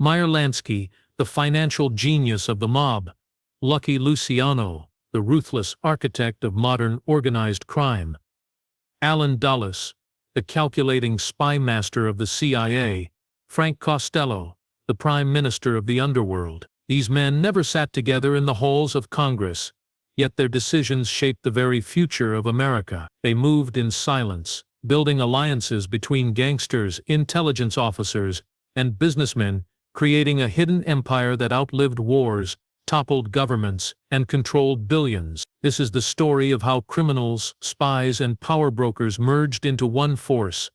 Meyer Lansky, the financial genius of the mob. Lucky Luciano, the ruthless architect of modern organized crime. Alan Dulles, the calculating spy master of the CIA. Frank Costello, the Prime Minister of the Underworld. These men never sat together in the halls of Congress, yet their decisions shaped the very future of America. They moved in silence, building alliances between gangsters, intelligence officers, and businessmen, creating a hidden empire that outlived wars, toppled governments, and controlled billions. This is the story of how criminals, spies, and power brokers merged into one force,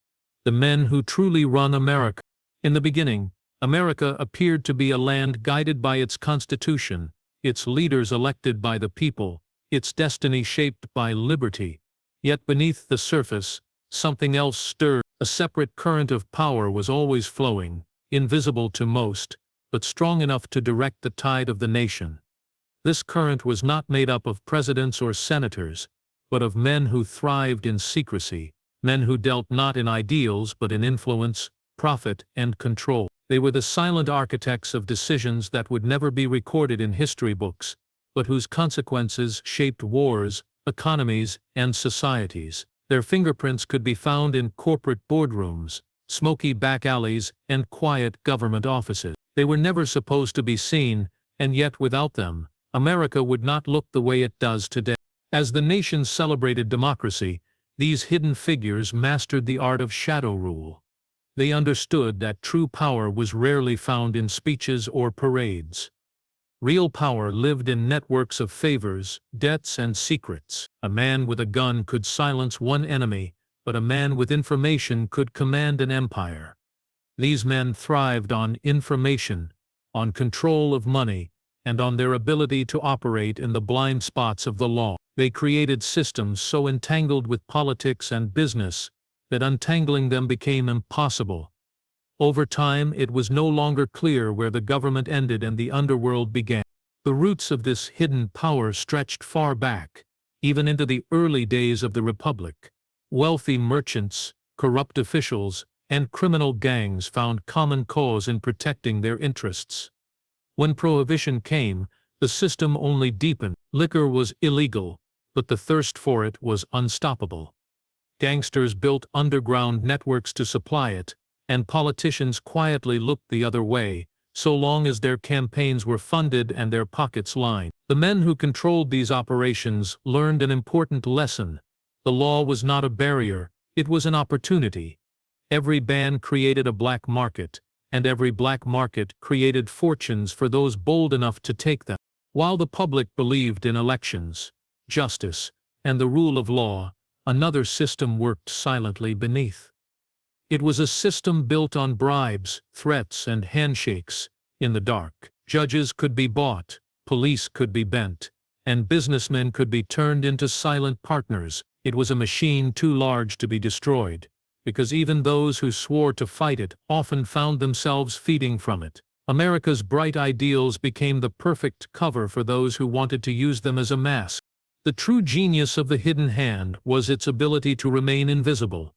the men who truly run America. In the beginning, America appeared to be a land guided by its Constitution, its leaders elected by the people, its destiny shaped by liberty. Yet beneath the surface, something else stirred. A separate current of power was always flowing, invisible to most, but strong enough to direct the tide of the nation. This current was not made up of presidents or senators, but of men who thrived in secrecy, men who dealt not in ideals but in influence, profit, and control. They were the silent architects of decisions that would never be recorded in history books, but whose consequences shaped wars, economies, and societies. Their fingerprints could be found in corporate boardrooms, smoky back alleys, and quiet government offices. They were never supposed to be seen, and yet without them, America would not look the way it does today. As the nation celebrated democracy, these hidden figures mastered the art of shadow rule. They understood that true power was rarely found in speeches or parades. Real power lived in networks of favors, debts, and secrets. A man with a gun could silence one enemy, but a man with information could command an empire. These men thrived on information, on control of money, and on their ability to operate in the blind spots of the law. They created systems so entangled with politics and business that untangling them became impossible. Over time, it was no longer clear where the government ended and the underworld began. The roots of this hidden power stretched far back, even into the early days of the Republic. Wealthy merchants, corrupt officials, and criminal gangs found common cause in protecting their interests. When Prohibition came, the system only deepened. Liquor was illegal, but the thirst for it was unstoppable. Gangsters built underground networks to supply it, and politicians quietly looked the other way, so long as their campaigns were funded and their pockets lined. The men who controlled these operations learned an important lesson. The law was not a barrier, it was an opportunity. Every ban created a black market, and every black market created fortunes for those bold enough to take them. While the public believed in elections, justice, and the rule of law, another system worked silently beneath. It was a system built on bribes, threats, and handshakes. In the dark, judges could be bought, police could be bent, and businessmen could be turned into silent partners. It was a machine too large to be destroyed, because even those who swore to fight it often found themselves feeding from it. America's bright ideals became the perfect cover for those who wanted to use them as a mask. The true genius of the hidden hand was its ability to remain invisible.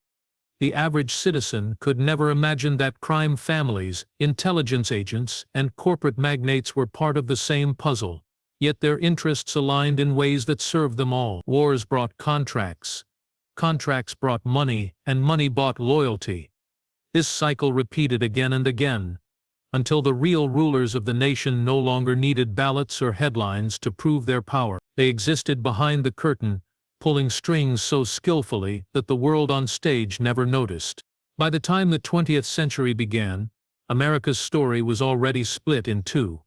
The average citizen could never imagine that crime families, intelligence agents, and corporate magnates were part of the same puzzle, yet their interests aligned in ways that served them all. Wars brought contracts. Contracts brought money, and money bought loyalty. This cycle repeated again and again, until the real rulers of the nation no longer needed ballots or headlines to prove their power. They existed behind the curtain, pulling strings so skillfully that the world on stage never noticed. By the time the 20th century began, America's story was already split in two.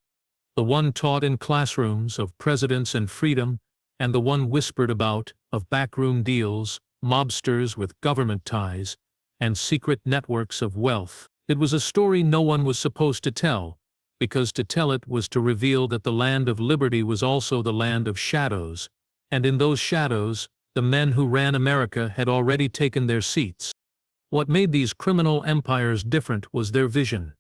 The one taught in classrooms of presidents and freedom, and the one whispered about of backroom deals, mobsters with government ties, and secret networks of wealth. It was a story no one was supposed to tell, because to tell it was to reveal that the land of liberty was also the land of shadows, and in those shadows, the men who ran America had already taken their seats. What made these criminal empires different was their vision.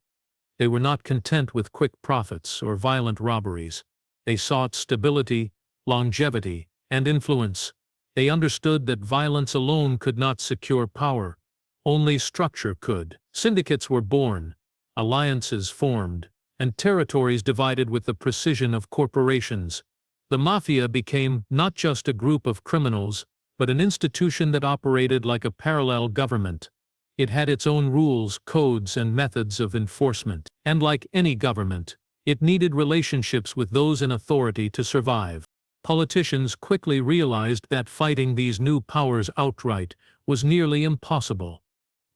They were not content with quick profits or violent robberies. They sought stability, longevity, and influence. They understood that violence alone could not secure power. Only structure could. Syndicates were born, alliances formed, and territories divided with the precision of corporations. The Mafia became not just a group of criminals, but an institution that operated like a parallel government. It had its own rules, codes, and methods of enforcement. And like any government, it needed relationships with those in authority to survive. Politicians quickly realized that fighting these new powers outright was nearly impossible.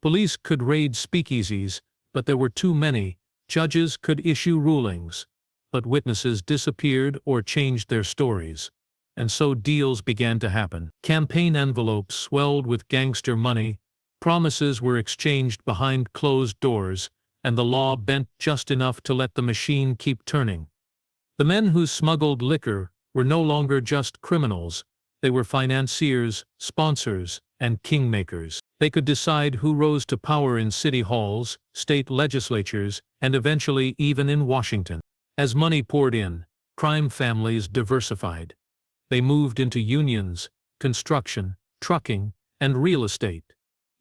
Police could raid speakeasies, but there were too many. Judges could issue rulings, but witnesses disappeared or changed their stories. And so deals began to happen. Campaign envelopes swelled with gangster money, promises were exchanged behind closed doors, and the law bent just enough to let the machine keep turning. The men who smuggled liquor were no longer just criminals, they were financiers, sponsors, and kingmakers. They could decide who rose to power in city halls, state legislatures, and eventually even in Washington. As money poured in, crime families diversified. They moved into unions, construction, trucking, and real estate.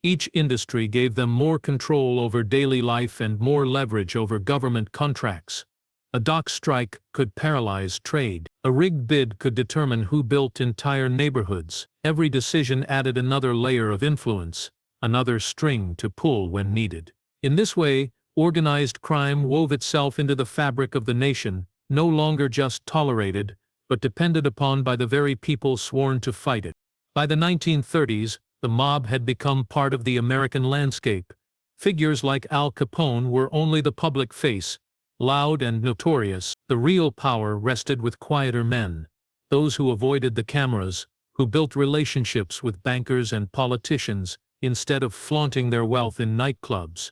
Each industry gave them more control over daily life and more leverage over government contracts. A dock strike could paralyze trade. A rigged bid could determine who built entire neighborhoods. Every decision added another layer of influence, another string to pull when needed. In this way, organized crime wove itself into the fabric of the nation, no longer just tolerated, but depended upon by the very people sworn to fight it. By the 1930s, the mob had become part of the American landscape. Figures like Al Capone were only the public face, loud and notorious. The real power rested with quieter men, those who avoided the cameras, who built relationships with bankers and politicians instead of flaunting their wealth in nightclubs.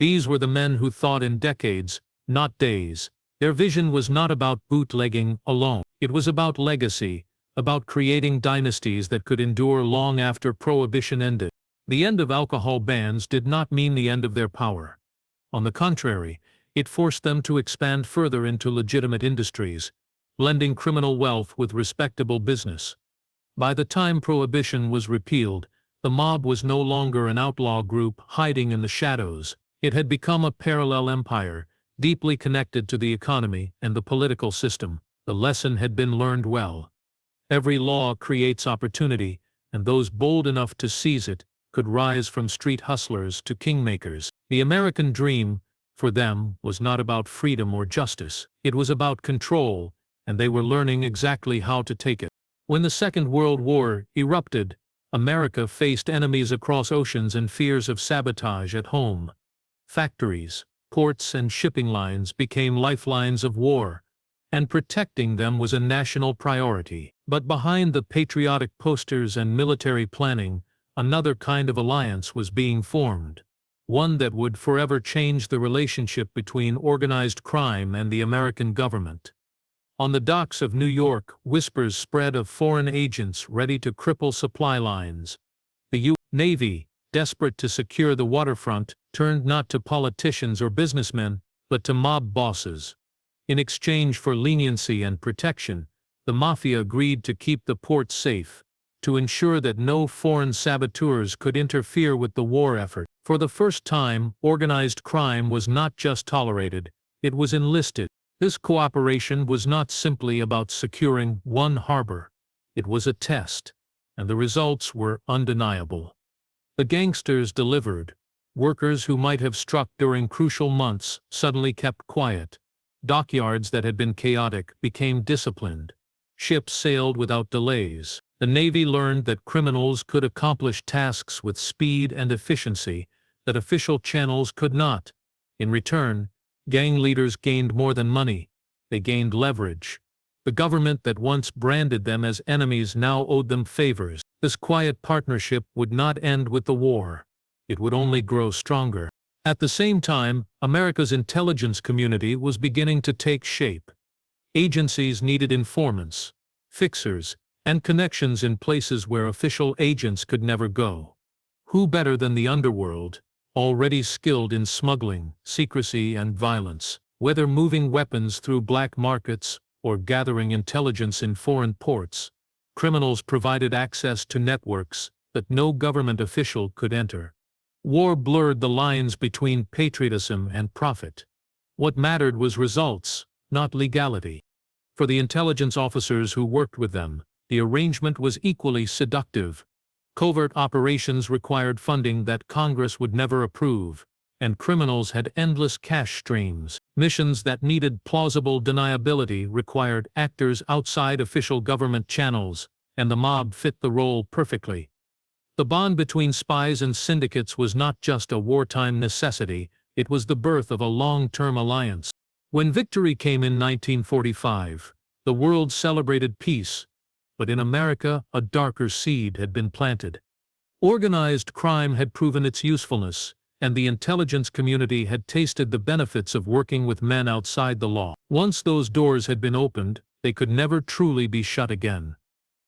These were the men who thought in decades, not days. Their vision was not about bootlegging alone. It was about legacy, about creating dynasties that could endure long after Prohibition ended. The end of alcohol bans did not mean the end of their power. On the contrary, it forced them to expand further into legitimate industries, blending criminal wealth with respectable business. By the time Prohibition was repealed, the mob was no longer an outlaw group hiding in the shadows. It had become a parallel empire, deeply connected to the economy and the political system. The lesson had been learned well. Every law creates opportunity, and those bold enough to seize it could rise from street hustlers to kingmakers. The American dream, for them, was not about freedom or justice. It was about control, and they were learning exactly how to take it. When the Second World War erupted, America faced enemies across oceans and fears of sabotage at home. Factories, ports, and shipping lines became lifelines of war, and protecting them was a national priority. But behind the patriotic posters and military planning, another kind of alliance was being formed, one that would forever change the relationship between organized crime and the American government. On the docks of New York, whispers spread of foreign agents ready to cripple supply lines. The U.S. Navy, desperate to secure the waterfront, turned not to politicians or businessmen, but to mob bosses. In exchange for leniency and protection, the Mafia agreed to keep the ports safe, to ensure that no foreign saboteurs could interfere with the war effort. For the first time, organized crime was not just tolerated, it was enlisted. This cooperation was not simply about securing one harbor. It was a test, and the results were undeniable. The gangsters delivered. Workers who might have struck during crucial months suddenly kept quiet. Dockyards that had been chaotic became disciplined. Ships sailed without delays. The Navy learned that criminals could accomplish tasks with speed and efficiency that official channels could not. In return, gang leaders gained more than money. They gained leverage. The government that once branded them as enemies now owed them favors. This quiet partnership would not end with the war. It would only grow stronger. At the same time, America's intelligence community was beginning to take shape. Agencies needed informants, fixers, and connections in places where official agents could never go. Who better than the Underworld, already skilled in smuggling, secrecy, and violence? Whether moving weapons through black markets or gathering intelligence in foreign ports, criminals provided access to networks that no government official could enter. War blurred the lines between patriotism and profit. What mattered was results, not legality. For the intelligence officers who worked with them, the arrangement was equally seductive. Covert operations required funding that Congress would never approve, and criminals had endless cash streams. Missions that needed plausible deniability required actors outside official government channels, and the mob fit the role perfectly. The bond between spies and syndicates was not just a wartime necessity, it was the birth of a long-term alliance. When victory came in 1945, the world celebrated peace, but in America a darker seed had been planted. Organized crime had proven its usefulness, and the intelligence community had tasted the benefits of working with men outside the law. Once those doors had been opened, they could never truly be shut again.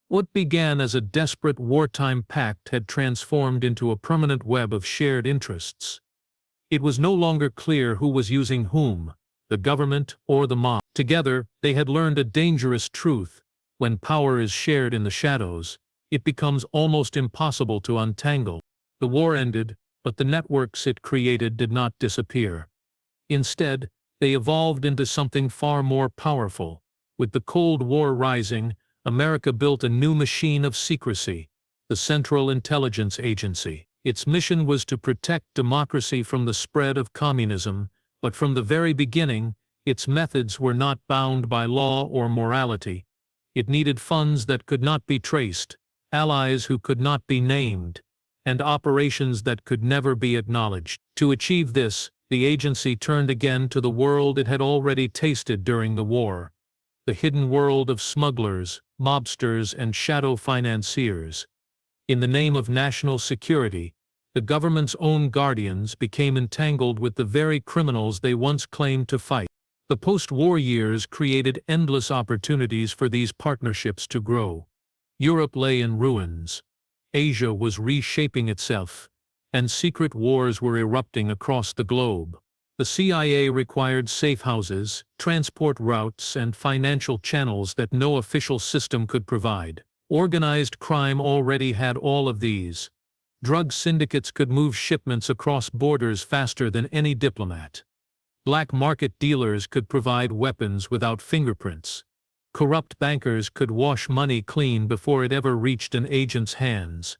What began as a desperate wartime pact had transformed into a permanent web of shared interests. It was no longer clear who was using whom, the government or the mob. Together, they had learned a dangerous truth. When power is shared in the shadows, it becomes almost impossible to untangle. The war ended, but the networks it created did not disappear. Instead, they evolved into something far more powerful. With the Cold War rising, America built a new machine of secrecy, the Central Intelligence Agency. Its mission was to protect democracy from the spread of communism, but from the very beginning, its methods were not bound by law or morality. It needed funds that could not be traced, allies who could not be named, and operations that could never be acknowledged. To achieve this, the agency turned again to the world it had already tasted during the war, the hidden world of smugglers, mobsters, and shadow financiers. In the name of national security, the government's own guardians became entangled with the very criminals they once claimed to fight. The post-war years created endless opportunities for these partnerships to grow. Europe lay in ruins. Asia was reshaping itself, and secret wars were erupting across the globe. The CIA required safe houses, transport routes, and financial channels that no official system could provide. Organized crime already had all of these. Drug syndicates could move shipments across borders faster than any diplomat. Black market dealers could provide weapons without fingerprints. Corrupt bankers could wash money clean before it ever reached an agent's hands.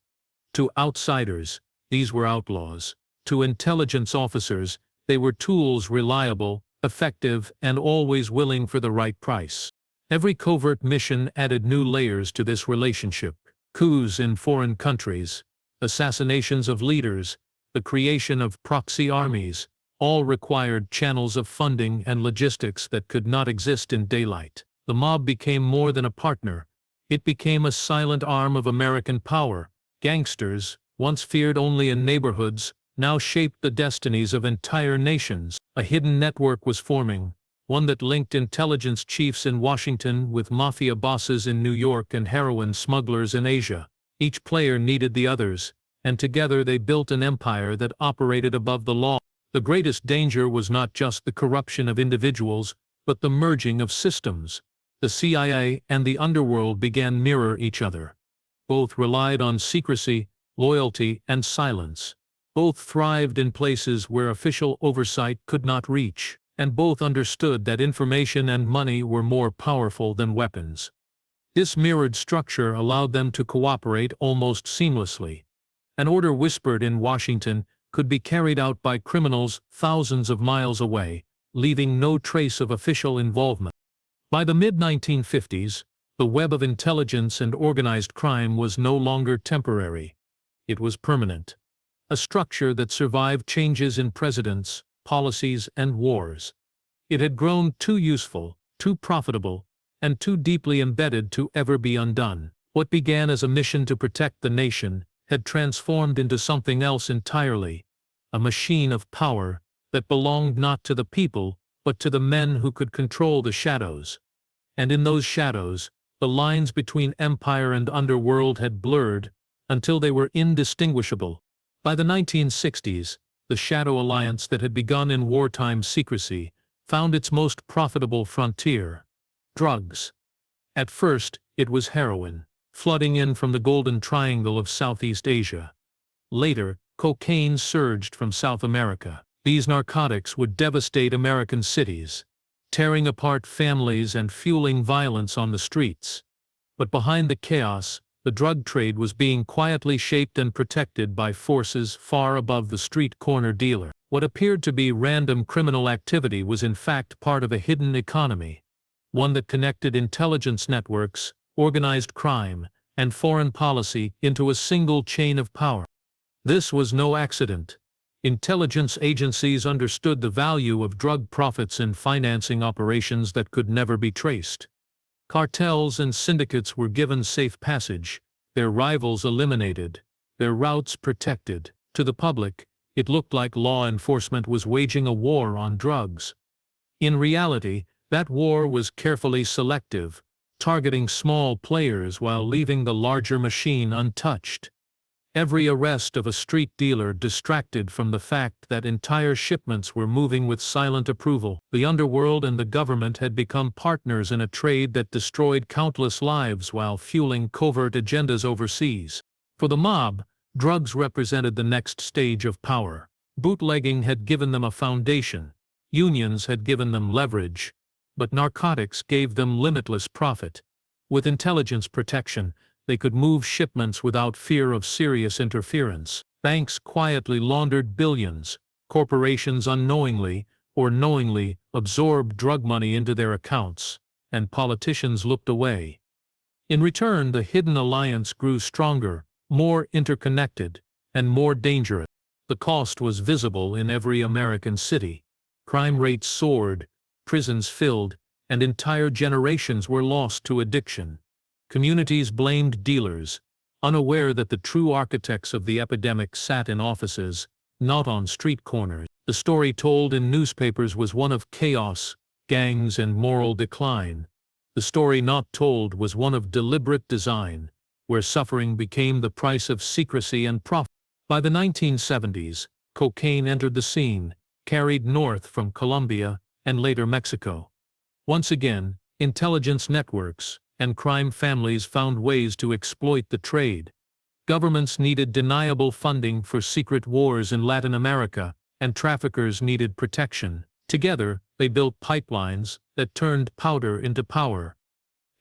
To outsiders, these were outlaws. To intelligence officers, they were tools reliable, effective, and always willing for the right price. Every covert mission added new layers to this relationship. Coups in foreign countries, assassinations of leaders, the creation of proxy armies, all required channels of funding and logistics that could not exist in daylight. The mob became more than a partner. It became a silent arm of American power. Gangsters, once feared only in neighborhoods, now shaped the destinies of entire nations. A hidden network was forming, one that linked intelligence chiefs in Washington with mafia bosses in New York and heroin smugglers in Asia. Each player needed the others, and together they built an empire that operated above the law. The greatest danger was not just the corruption of individuals, but the merging of systems. The CIA and the Underworld began mirror each other. Both relied on secrecy, loyalty, and silence. Both thrived in places where official oversight could not reach, and both understood that information and money were more powerful than weapons. This mirrored structure allowed them to cooperate almost seamlessly. An order whispered in Washington could be carried out by criminals thousands of miles away, leaving no trace of official involvement. By the mid-1950s, the web of intelligence and organized crime was no longer temporary. It was permanent. A structure that survived changes in presidents, policies, and wars. It had grown too useful, too profitable, and too deeply embedded to ever be undone. What began as a mission to protect the nation had transformed into something else entirely, a machine of power that belonged not to the people, but to the men who could control the shadows. And in those shadows, the lines between empire and underworld had blurred until they were indistinguishable. By the 1960s, the shadow alliance that had begun in wartime secrecy found its most profitable frontier: drugs. At first, it was heroin, flooding in from the Golden Triangle of Southeast Asia. Later, cocaine surged from South America. These narcotics would devastate American cities, tearing apart families and fueling violence on the streets. But behind the chaos, the drug trade was being quietly shaped and protected by forces far above the street corner dealer. What appeared to be random criminal activity was in fact part of a hidden economy, one that connected intelligence networks, organized crime, and foreign policy into a single chain of power. This was no accident. Intelligence agencies understood the value of drug profits in financing operations that could never be traced. Cartels and syndicates were given safe passage, their rivals eliminated, their routes protected. To the public, it looked like law enforcement was waging a war on drugs. In reality, that war was carefully selective, targeting small players while leaving the larger machine untouched. Every arrest of a street dealer distracted from the fact that entire shipments were moving with silent approval. The underworld and the government had become partners in a trade that destroyed countless lives while fueling covert agendas overseas. For the mob, drugs represented the next stage of power. Bootlegging had given them a foundation, unions had given them leverage, but narcotics gave them limitless profit. With intelligence protection, they could move shipments without fear of serious interference. Banks quietly laundered billions, corporations unknowingly or knowingly absorbed drug money into their accounts, and politicians looked away. In return, the hidden alliance grew stronger, more interconnected, and more dangerous. The cost was visible in every American city. Crime rates soared, prisons filled, and entire generations were lost to addiction. Communities blamed dealers, unaware that the true architects of the epidemic sat in offices, not on street corners. The story told in newspapers was one of chaos, gangs, and moral decline. The story not told was one of deliberate design, where suffering became the price of secrecy and profit. By the 1970s, cocaine entered the scene, carried north from Colombia and later Mexico. Once again, intelligence networks and crime families found ways to exploit the trade. Governments needed deniable funding for secret wars in Latin America, and traffickers needed protection. Together, they built pipelines that turned powder into power.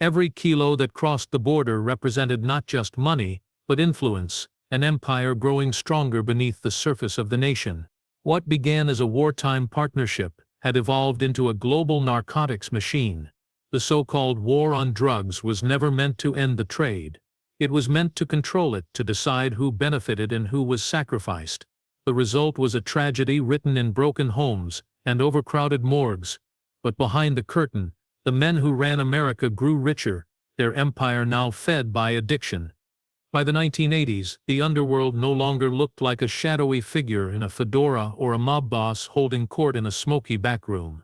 Every kilo that crossed the border represented not just money, but influence, an empire growing stronger beneath the surface of the nation. What began as a wartime partnership had evolved into a global narcotics machine. The so-called war on drugs was never meant to end the trade. It was meant to control it, to decide who benefited and who was sacrificed. The result was a tragedy written in broken homes and overcrowded morgues. But behind the curtain, the men who ran America grew richer, their empire now fed by addiction. By the 1980s, the underworld no longer looked like a shadowy figure in a fedora or a mob boss holding court in a smoky backroom.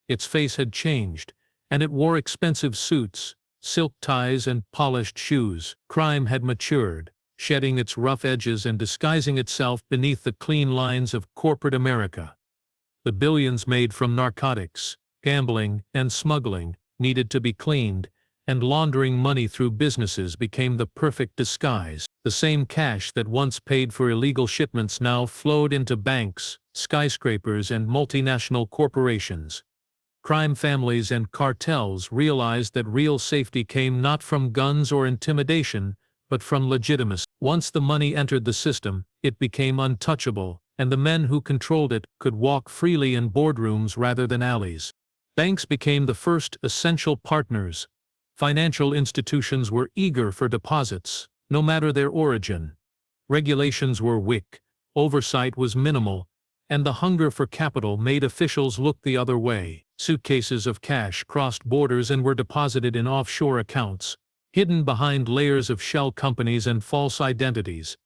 Its face had changed, and it wore expensive suits, silk ties, and polished shoes. Crime had matured, shedding its rough edges and disguising itself beneath the clean lines of corporate America. The billions made from narcotics, gambling, and smuggling needed to be cleaned, and laundering money through businesses became the perfect disguise. The same cash that once paid for illegal shipments now flowed into banks, skyscrapers, and multinational corporations. Crime families and cartels realized that real safety came not from guns or intimidation, but from legitimacy. Once the money entered the system, it became untouchable, and the men who controlled it could walk freely in boardrooms rather than alleys. Banks became the first essential partners. Financial institutions were eager for deposits, no matter their origin. Regulations were weak, oversight was minimal, and the hunger for capital made officials look the other way. Suitcases of cash crossed borders and were deposited in offshore accounts, hidden behind layers of shell companies and false identities.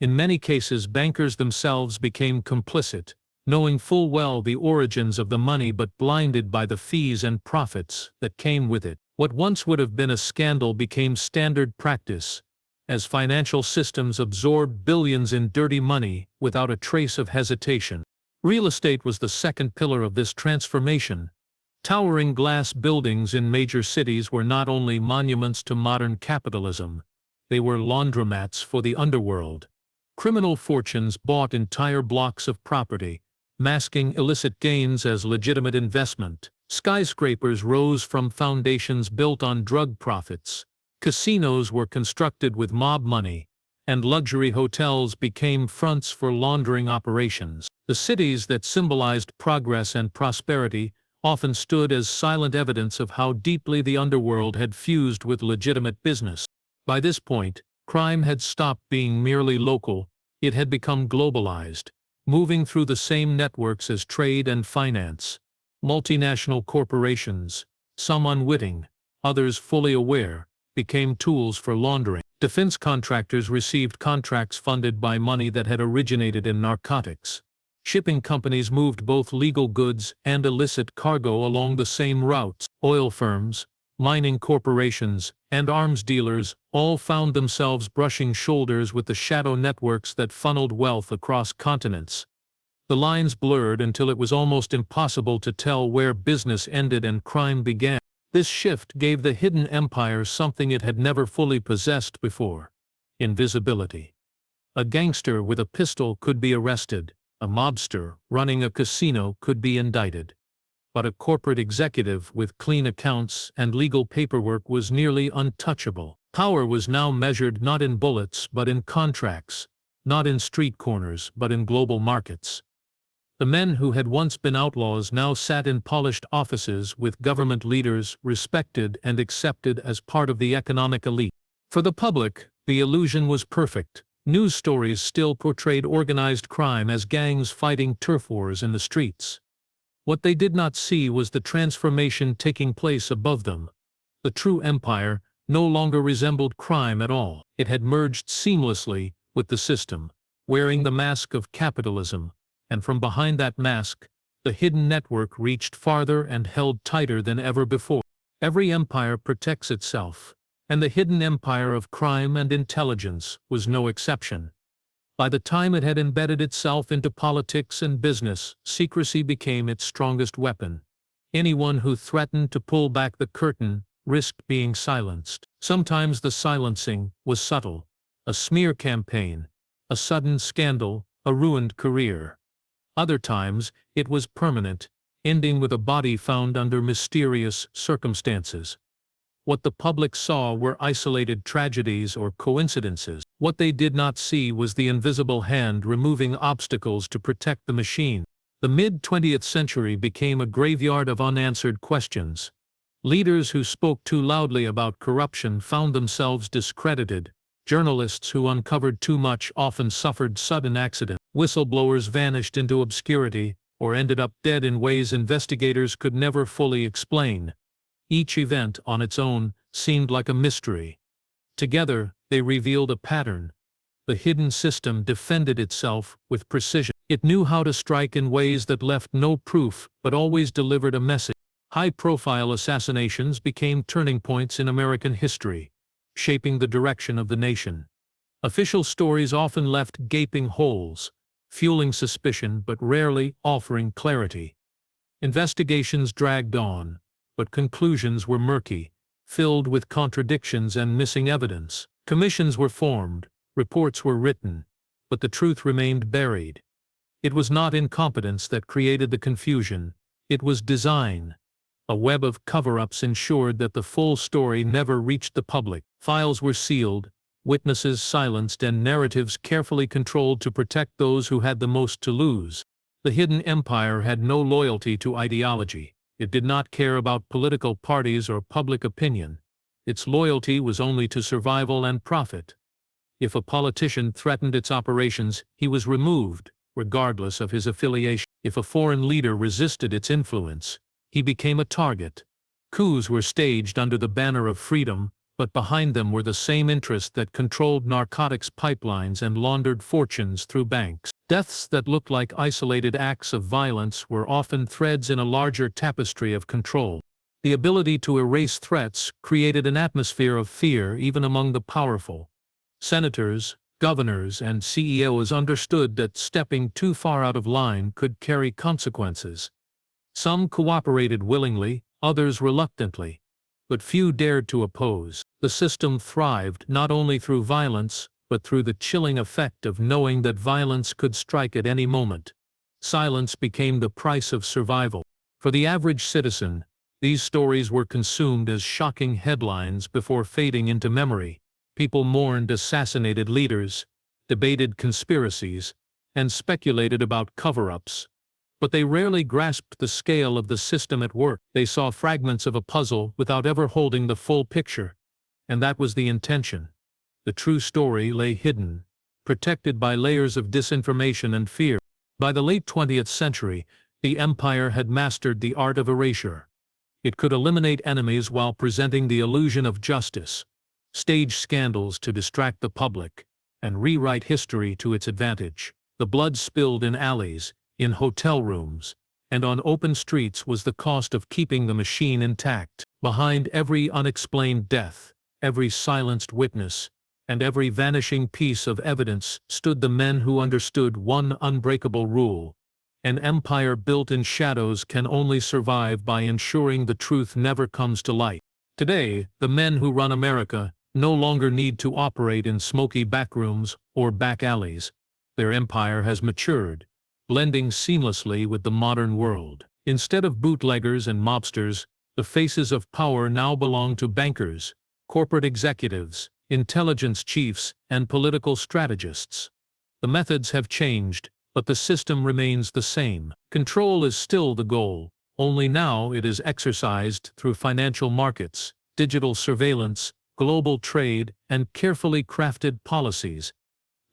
In many cases, bankers themselves became complicit, knowing full well the origins of the money but blinded by the fees and profits that came with it. What once would have been a scandal became standard practice, as financial systems absorbed billions in dirty money without a trace of hesitation. Real estate was the second pillar of this transformation. Towering glass buildings in major cities were not only monuments to modern capitalism, they were laundromats for the underworld. Criminal fortunes bought entire blocks of property, masking illicit gains as legitimate investment. Skyscrapers rose from foundations built on drug profits. Casinos were constructed with mob money, and luxury hotels became fronts for laundering operations. The cities that symbolized progress and prosperity often stood as silent evidence of how deeply the underworld had fused with legitimate business. By this point, crime had stopped being merely local, it had become globalized, moving through the same networks as trade and finance. Multinational corporations, some unwitting, others fully aware, became tools for laundering. Defense contractors received contracts funded by money that had originated in narcotics. Shipping companies moved both legal goods and illicit cargo along the same routes. Oil firms, mining corporations, and arms dealers all found themselves brushing shoulders with the shadow networks that funneled wealth across continents. The lines blurred until it was almost impossible to tell where business ended and crime began. This shift gave the hidden empire something it had never fully possessed before: invisibility. A gangster with a pistol could be arrested, a mobster running a casino could be indicted. But a corporate executive with clean accounts and legal paperwork was nearly untouchable. Power was now measured not in bullets but in contracts, not in street corners but in global markets. The men who had once been outlaws now sat in polished offices with government leaders respected and accepted as part of the economic elite. For the public, the illusion was perfect. News stories still portrayed organized crime as gangs fighting turf wars in the streets. What they did not see was the transformation taking place above them. The true empire no longer resembled crime at all. It had merged seamlessly with the system, wearing the mask of capitalism, and from behind that mask, the hidden network reached farther and held tighter than ever before. Every empire protects itself, and the hidden empire of crime and intelligence was no exception. By the time it had embedded itself into politics and business, secrecy became its strongest weapon. Anyone who threatened to pull back the curtain risked being silenced. Sometimes the silencing was subtle: a smear campaign, a sudden scandal, a ruined career. Other times, it was permanent, ending with a body found under mysterious circumstances. What the public saw were isolated tragedies or coincidences. What they did not see was the invisible hand removing obstacles to protect the machine. The mid-20th century became a graveyard of unanswered questions. Leaders who spoke too loudly about corruption found themselves discredited. Journalists who uncovered too much often suffered sudden accidents. Whistleblowers vanished into obscurity or ended up dead in ways investigators could never fully explain. Each event on its own seemed like a mystery. Together, they revealed a pattern. The hidden system defended itself with precision. It knew how to strike in ways that left no proof but always delivered a message. High-profile assassinations became turning points in American history, shaping the direction of the nation. Official stories often left gaping holes, fueling suspicion but rarely offering clarity. Investigations dragged on, but conclusions were murky, filled with contradictions and missing evidence. Commissions were formed, reports were written, but the truth remained buried. It was not incompetence that created the confusion, it was design. A web of cover-ups ensured that the full story never reached the public. Files were sealed, witnesses silenced, and narratives carefully controlled to protect those who had the most to lose. The hidden empire had no loyalty to ideology. It did not care about political parties or public opinion. Its loyalty was only to survival and profit. If a politician threatened its operations, he was removed, regardless of his affiliation. If a foreign leader resisted its influence, he became a target. Coups were staged under the banner of freedom, but behind them were the same interests that controlled narcotics pipelines and laundered fortunes through banks. Deaths that looked like isolated acts of violence were often threads in a larger tapestry of control. The ability to erase threats created an atmosphere of fear even among the powerful. Senators, governors, and CEOs understood that stepping too far out of line could carry consequences. Some cooperated willingly, others reluctantly, but few dared to oppose. The system thrived not only through violence, but through the chilling effect of knowing that violence could strike at any moment. Silence became the price of survival. For the average citizen, these stories were consumed as shocking headlines before fading into memory. People mourned assassinated leaders, debated conspiracies, and speculated about cover-ups. But they rarely grasped the scale of the system at work. They saw fragments of a puzzle without ever holding the full picture. And that was the intention. The true story lay hidden, protected by layers of disinformation and fear. By the late 20th century, the empire had mastered the art of erasure. It could eliminate enemies while presenting the illusion of justice, stage scandals to distract the public, and rewrite history to its advantage. The blood spilled in alleys, in hotel rooms, and on open streets was the cost of keeping the machine intact. Behind every unexplained death, every silenced witness, and every vanishing piece of evidence stood the men who understood one unbreakable rule: an empire built in shadows can only survive by ensuring the truth never comes to light. Today, the men who run America no longer need to operate in smoky backrooms or back alleys. Their empire has matured, blending seamlessly with the modern world. Instead of bootleggers and mobsters, the faces of power now belong to bankers, corporate executives, intelligence chiefs, and political strategists. The methods have changed, but the system remains the same. Control is still the goal, only now it is exercised through financial markets, digital surveillance, global trade, and carefully crafted policies.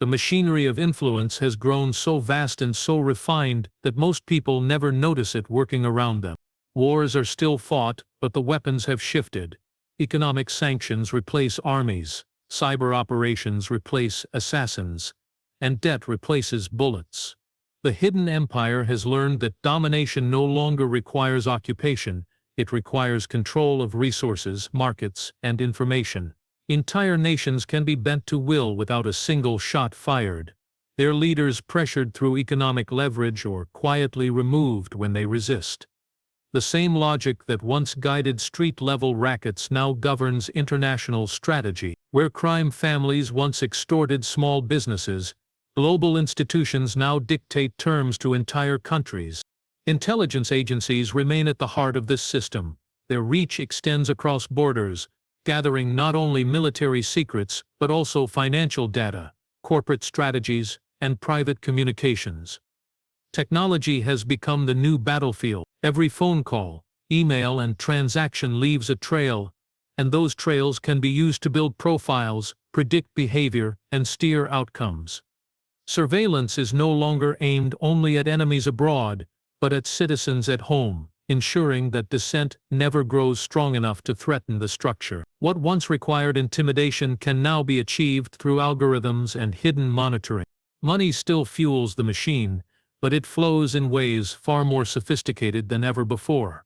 The machinery of influence has grown so vast and so refined that most people never notice it working around them. Wars are still fought, but the weapons have shifted. Economic sanctions replace armies, cyber operations replace assassins, and debt replaces bullets. The hidden empire has learned that domination no longer requires occupation, it requires control of resources, markets, and information. Entire nations can be bent to will without a single shot fired. Their leaders pressured through economic leverage or quietly removed when they resist. The same logic that once guided street-level rackets now governs international strategy. Where crime families once extorted small businesses, global institutions now dictate terms to entire countries. Intelligence agencies remain at the heart of this system. Their reach extends across borders, gathering not only military secrets but also financial data, corporate strategies, and private communications. Technology has become the new battlefield. Every phone call, email, and transaction leaves a trail, and those trails can be used to build profiles, predict behavior, and steer outcomes. Surveillance is no longer aimed only at enemies abroad, but at citizens at home, ensuring that dissent never grows strong enough to threaten the structure. What once required intimidation can now be achieved through algorithms and hidden monitoring. Money still fuels the machine, but it flows in ways far more sophisticated than ever before.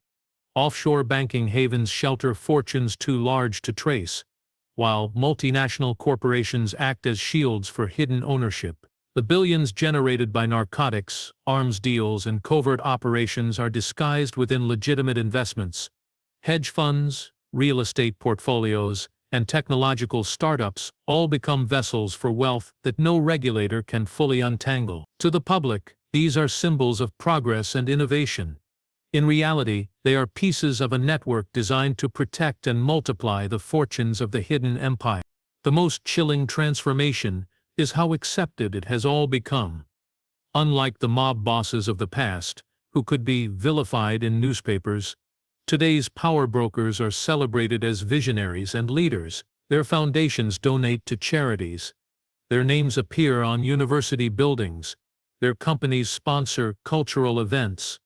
Offshore banking havens shelter fortunes too large to trace, while multinational corporations act as shields for hidden ownership. The billions generated by narcotics, arms deals, and covert operations are disguised within legitimate investments. Hedge funds, real estate portfolios, and technological startups all become vessels for wealth that no regulator can fully untangle. To the public, these are symbols of progress and innovation. In reality, they are pieces of a network designed to protect and multiply the fortunes of the hidden empire. The most chilling transformation is how accepted it has all become. Unlike the mob bosses of the past, who could be vilified in newspapers, today's power brokers are celebrated as visionaries and leaders. Their foundations donate to charities. Their names appear on university buildings. Their companies sponsor cultural events.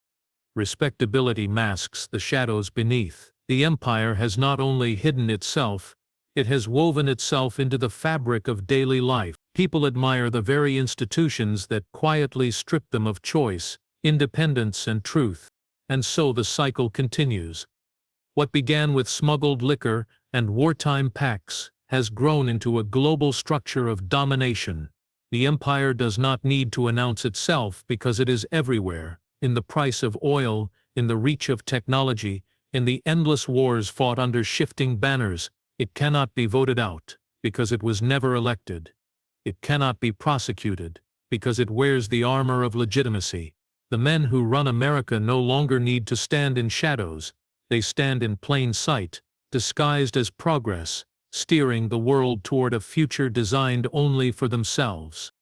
Respectability masks the shadows beneath. The empire has not only hidden itself, it has woven itself into the fabric of daily life. People admire the very institutions that quietly strip them of choice, independence, and truth. And so the cycle continues. What began with smuggled liquor and wartime pacts has grown into a global structure of domination. The empire does not need to announce itself because it is everywhere, in the price of oil, in the reach of technology, in the endless wars fought under shifting banners. It cannot be voted out, because it was never elected. It cannot be prosecuted, because it wears the armor of legitimacy. The men who run America no longer need to stand in shadows, they stand in plain sight, disguised as progress, steering the world toward a future designed only for themselves.